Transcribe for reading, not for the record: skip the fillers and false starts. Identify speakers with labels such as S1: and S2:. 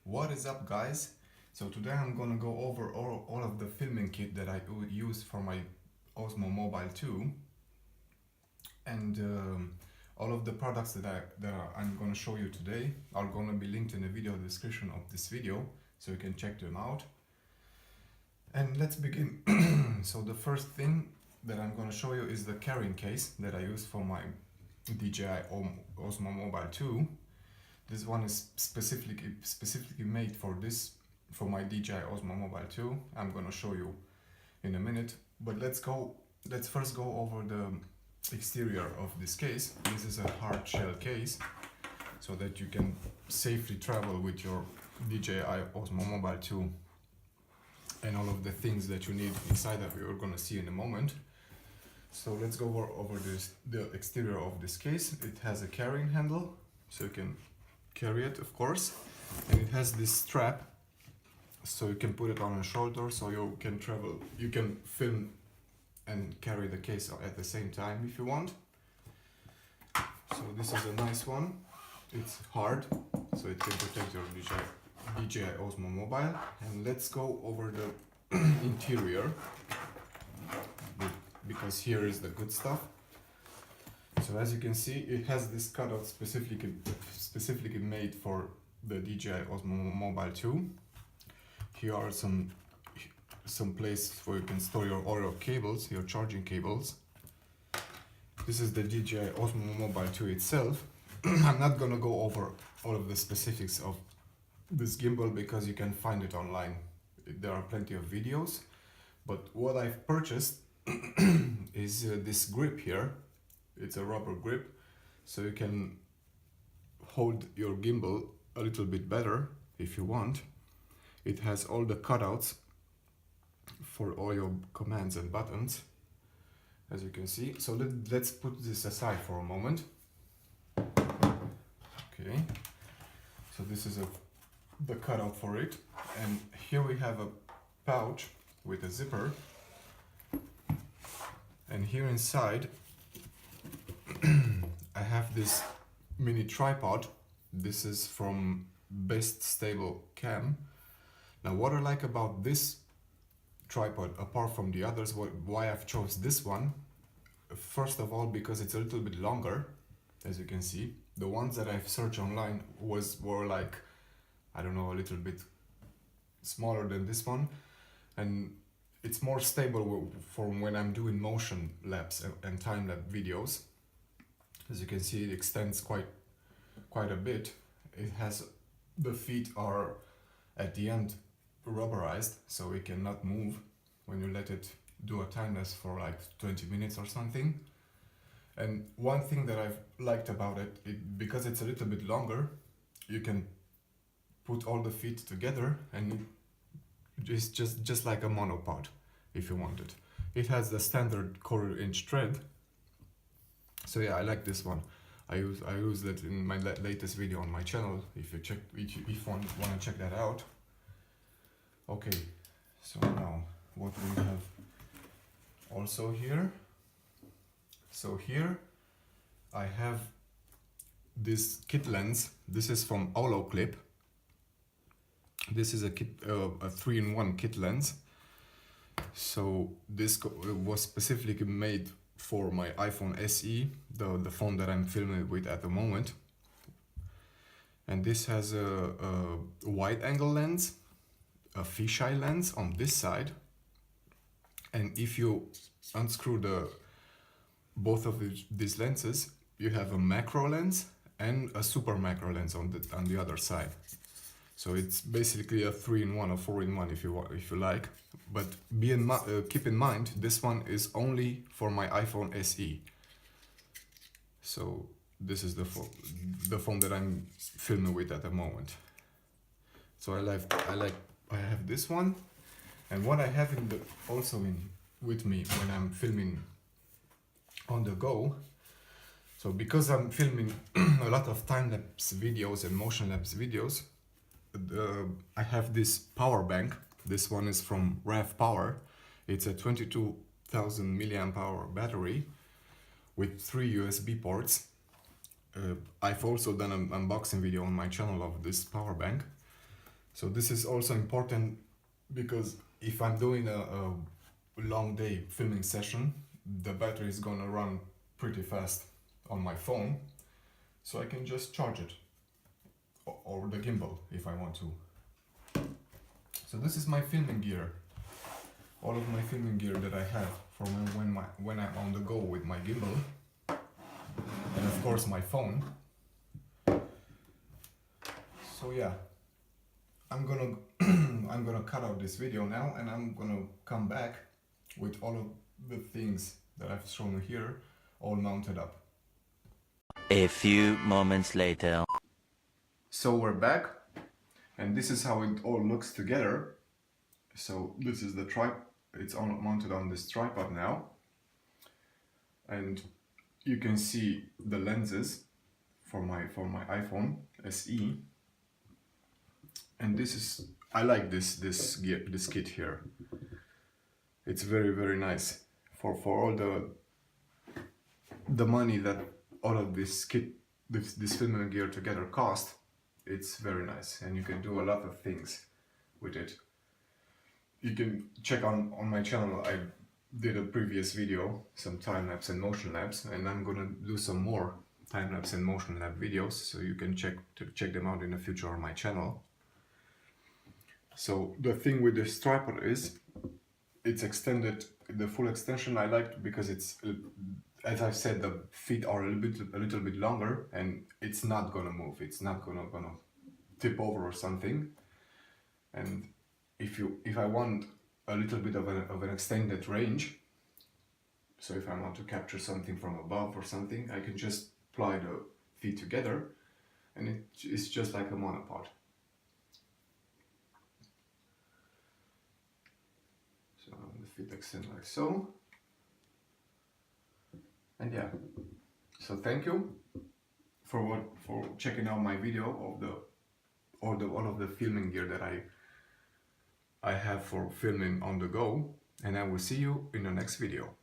S1: What is up, guys? So today I'm gonna go over all of the filming kit that I use for my Osmo Mobile 2, and all of the products I'm gonna show you today are gonna be linked in the video description of this video, so you can check them out. And let's begin. So the first thing that I'm gonna show you is the carrying case that I use for my DJI Osmo Mobile 2. This one is specifically made for my DJI Osmo Mobile 2. I'm gonna show you in a minute, but let's first go over the exterior of this case. This is a hard shell case, so that you can safely travel with your DJI Osmo Mobile 2 and all of the things that you need inside that we're gonna see in a moment. So let's go over the exterior of this case. It has a carrying handle, so you can carry it, of course, and it has this strap, so you can put it on your shoulder, so you can film and carry the case at the same time if you want. So this is a nice one. It's hard, so it can protect your DJI Osmo Mobile. And let's go over the interior, because here is the good stuff. So as you can see, it has this cutout specifically made for the DJI Osmo Mobile 2. Here are some places where you can store all your cables, your charging cables. This is the DJI Osmo Mobile 2 itself. I'm not gonna go over all of the specifics of this gimbal because you can find it online. There are plenty of videos, but what I've purchased is this grip here. It's a rubber grip, so you can hold your gimbal a little bit better if you want. It has all the cutouts for all your commands and buttons, as you can see. So let's put this aside for a moment. Okay, so this is the cutout for it, and here we have a pouch with a zipper, and here inside I have this mini tripod. This is from Best Stable Cam. Now what I like about this tripod, apart from the others, why I've chose this one, first of all because it's a little bit longer. As you can see, the ones that I've searched online were like, I don't know, a little bit smaller than this one, and it's more stable for when I'm doing motion lapse and time lapse videos. As you can see, it extends quite a bit. It has, the feet are at the end rubberized, so it cannot move when you let it do a time lapse for like 20 minutes or something. And one thing that I've liked about it, because it's a little bit longer, you can put all the feet together and it's just like a monopod if you want it. It has the standard 1/4 inch thread. So yeah, I like this one. I use that in my latest video on my channel. If you want to check that out. Okay, so now what we have also here. So here I have this kit lens. This is from Clip. This is a 3-in-1 kit lens. So this was specifically made for my iPhone SE, the phone that I'm filming with at the moment. And this has a wide angle lens, a fisheye lens on this side, and if you unscrew both of these lenses, you have a macro lens and a super macro lens on the other side. So it's basically a 3-in-1 or 4-in-1 if you like. But keep in mind, this one is only for my iPhone SE. So this is the phone that I'm filming with at the moment. So I have this one, and what I have with me when I'm filming on the go. So because I'm filming a lot of time-lapse videos and motion-lapse videos, I have this power bank. This one is from RAV Power. It's a 22,000 milliamp hour battery with 3 USB ports. I've also done an unboxing video on my channel of this power bank. So this is also important because if I'm doing a long day filming session, the battery is gonna run pretty fast on my phone, so I can just charge it, or the gimbal if I want to. So this is my filming gear, all of my filming gear that I have for when I'm on the go with my gimbal, and of course my phone. So yeah, I'm gonna I'm gonna cut out this video now, and I'm gonna come back with all of the things that I've shown you here all mounted up.
S2: A few moments later.
S1: So we're back, and this is how it all looks together. So this is the it's mounted on this tripod now, and you can see the lenses for my iPhone SE. And I like this kit here. It's very nice for all the money that all of this kit, this filming gear together cost. It's very nice, and you can do a lot of things with it. You can check on my channel. I did a previous video, some time lapse and motion lapse, and I'm gonna do some more time lapse and motion lapse videos, so you can check them out in the future on my channel. So the thing with this tripod is it's extended. The full extension I liked because it's, as I've said, the feet are a little bit longer, and it's not gonna move. It's not gonna tip over or something. And if I want a little bit of an extended range, so if I want to capture something from above or something, I can just ply the feet together, and it's just like a monopod. So the feet extend like so. And yeah, so thank you for checking out my video of all of the filming gear that I have for filming on the go, and I will see you in the next video.